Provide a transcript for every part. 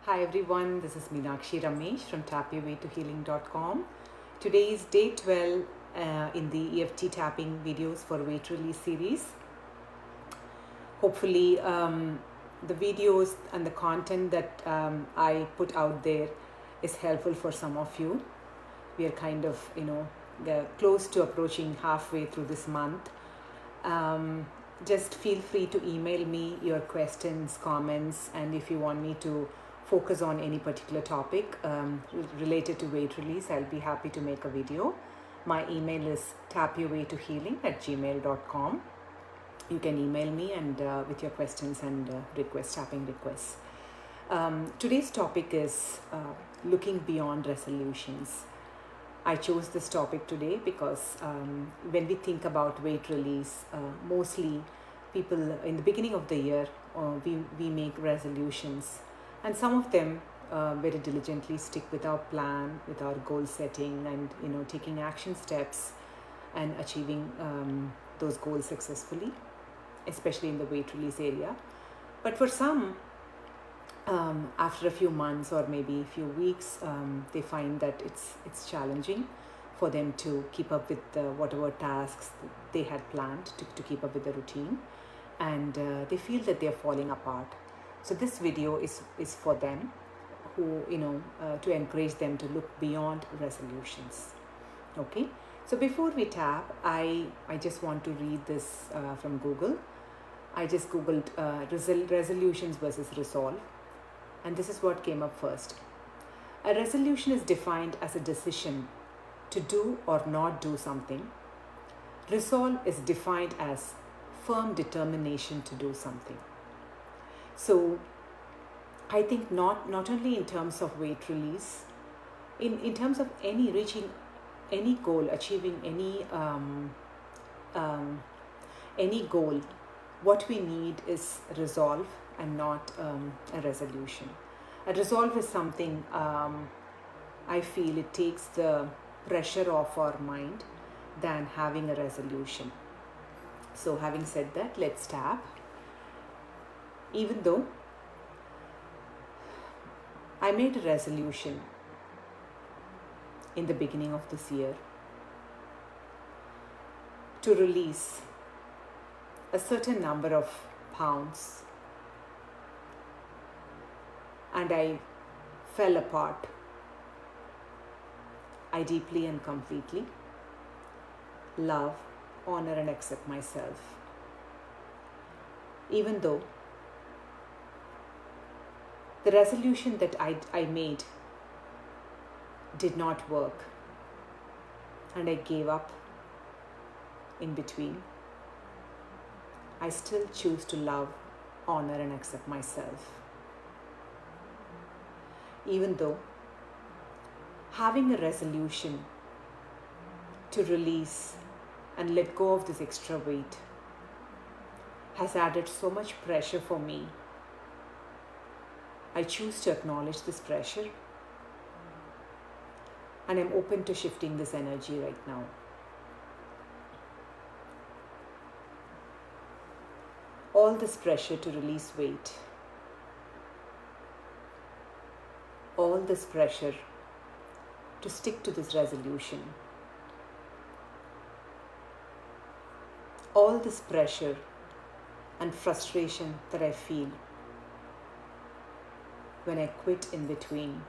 Hi everyone, this is Meenakshi Ramesh from tapyourwaytohealing.com. Today is day 12 in the EFT Tapping videos for weight release series. Hopefully the videos and the content that I put out there is helpful for some of you. We are kind of, close to approaching halfway through this month. Just feel free to email me your questions, comments, and if you want me to focus on any particular topic related to weight release, I'll be happy to make a video. My email is tapyourwaytohealing@gmail.com. You can email me and with your questions and tapping requests. Today's topic is looking beyond resolutions. I chose this topic today because when we think about weight release, mostly people in the beginning of the year, we make resolutions, and some of them very diligently stick with our plan, with our goal setting, and taking action steps and achieving those goals successfully, especially in the weight release area. But for some, after a few months or maybe a few weeks, they find that it's challenging for them to keep up with whatever tasks they had planned to keep up with the routine, and they feel that they're falling apart. So this video is for them who, to encourage them to look beyond resolutions. Okay, so before we tap, I just want to read this from Google. I just Googled resolutions versus resolve. And this is what came up first. A resolution is defined as a decision to do or not do something. Resolve is defined as firm determination to do something. So I think not only in terms of weight release, in terms of reaching any goal, achieving any goal, what we need is resolve and not a resolution. A resolve is something I feel it takes the pressure off our mind than having a resolution. So having said that, let's tap. Even though I made a resolution in the beginning of this year to release a certain number of pounds, and I fell apart, I deeply and completely love, honor, and accept myself. Even though the resolution that I made did not work and I gave up in between, I still choose to love, honor, and accept myself. Even though having a resolution to release and let go of this extra weight has added so much pressure for me, I choose to acknowledge this pressure, and I'm open to shifting this energy right now. All this pressure to release weight, all this pressure to stick to this resolution, all this pressure and frustration that I feel when I quit in between,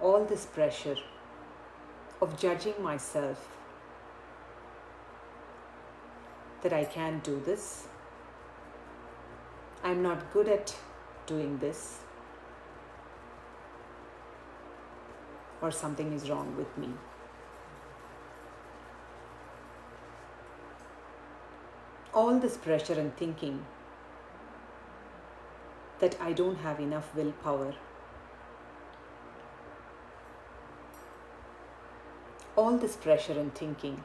all this pressure of judging myself that I can't do this, I'm not good at doing this, or something is wrong with me. All this pressure and thinking that I don't have enough willpower, all this pressure and thinking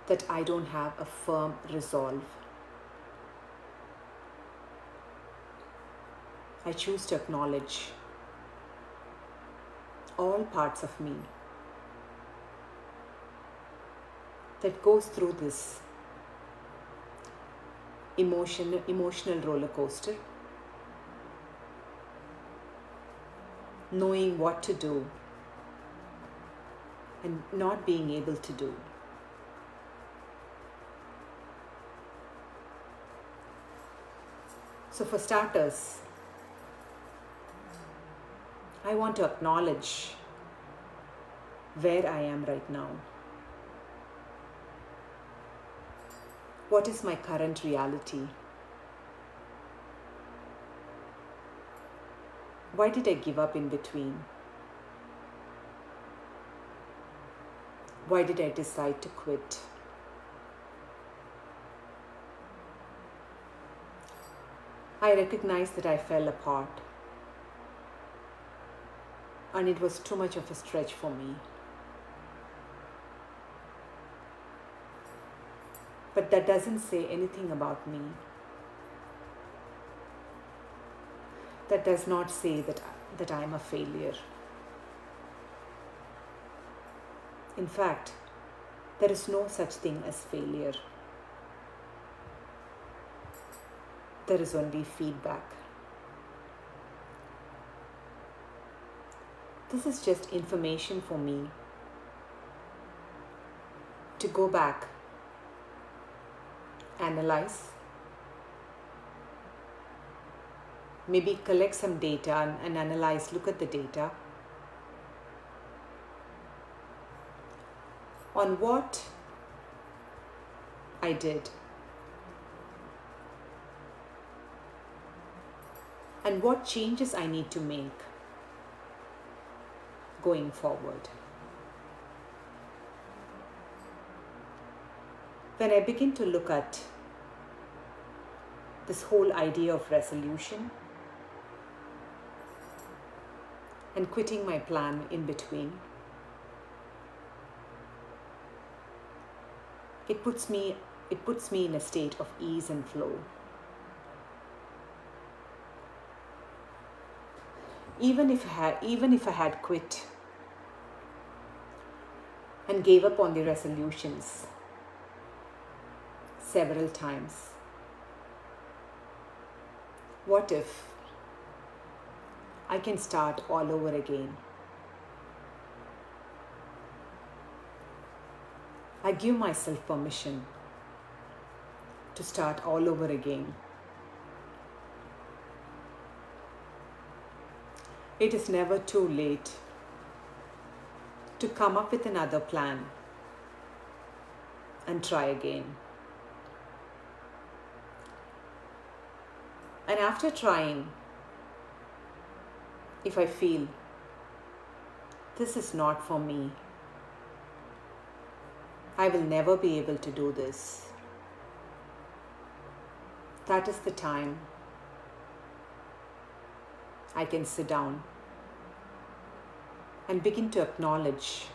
that I don't have a firm resolve, I choose to acknowledge all parts of me that goes through this emotional roller coaster, knowing what to do and not being able to do. So for starters, I want to acknowledge where I am right now. What is my current reality? Why did I give up in between? Why did I decide to quit? I recognize that I fell apart and it was too much of a stretch for me. But that doesn't say anything about me. That does not say that I am a failure. In fact, there is no such thing as failure. There is only feedback. This is just information for me to go back, analyze, maybe collect some data and analyze, look at the data on what I did and what changes I need to make going forward. When I begin to look at this whole idea of resolution and quitting my plan in between, it puts me in a state of ease and flow. Even if I had quit and gave up on the resolutions several times, what if I can start all over again? I give myself permission to start all over again. It is never too late to come up with another plan and try again. And after trying, if I feel this is not for me, I will never be able to do this, that is the time I can sit down and begin to acknowledge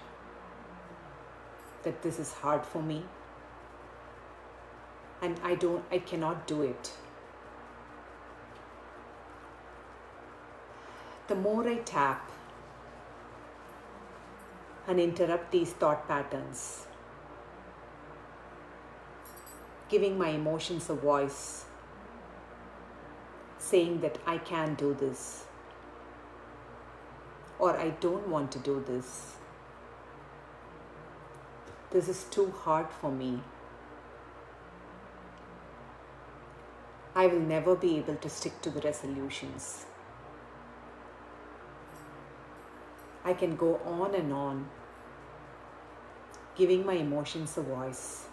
that this is hard for me and I cannot do it. The more I tap and interrupt these thought patterns, giving my emotions a voice, saying that I can do this, or I don't want to do this. This is too hard for me. I will never be able to stick to the resolutions. I can go on, giving my emotions a voice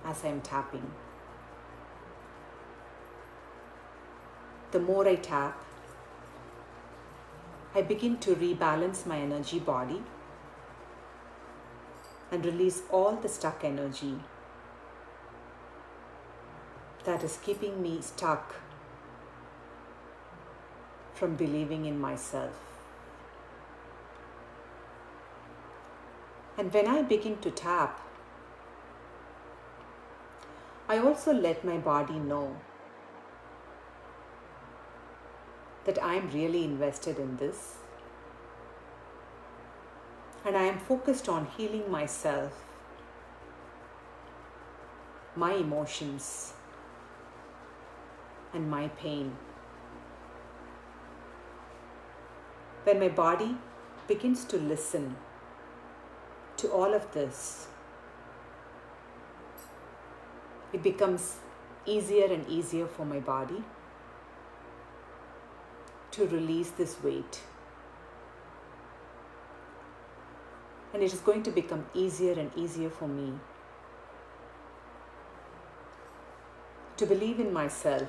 as I am tapping. The more I tap, I begin to rebalance my energy body and release all the stuck energy that is keeping me stuck from believing in myself. And when I begin to tap, I also let my body know that I am really invested in this and I am focused on healing myself my emotions and my pain. When my body begins to listen to all of this, it becomes easier and easier for my body to release this weight. And it is going to become easier and easier for me to believe in myself,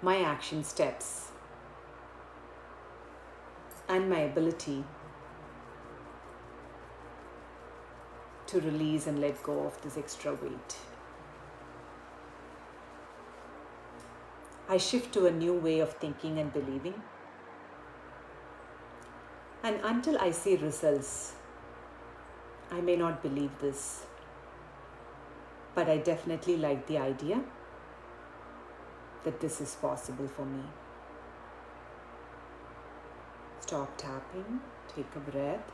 my action steps, and my ability to release and let go of this extra weight. I shift to a new way of thinking and believing. And until I see results, I may not believe this, but I definitely like the idea that this is possible for me. Stop tapping, take a breath.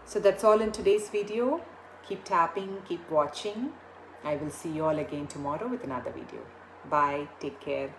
So that's all in today's video. Keep tapping, keep watching. I will see you all again tomorrow with another video. Bye, take care.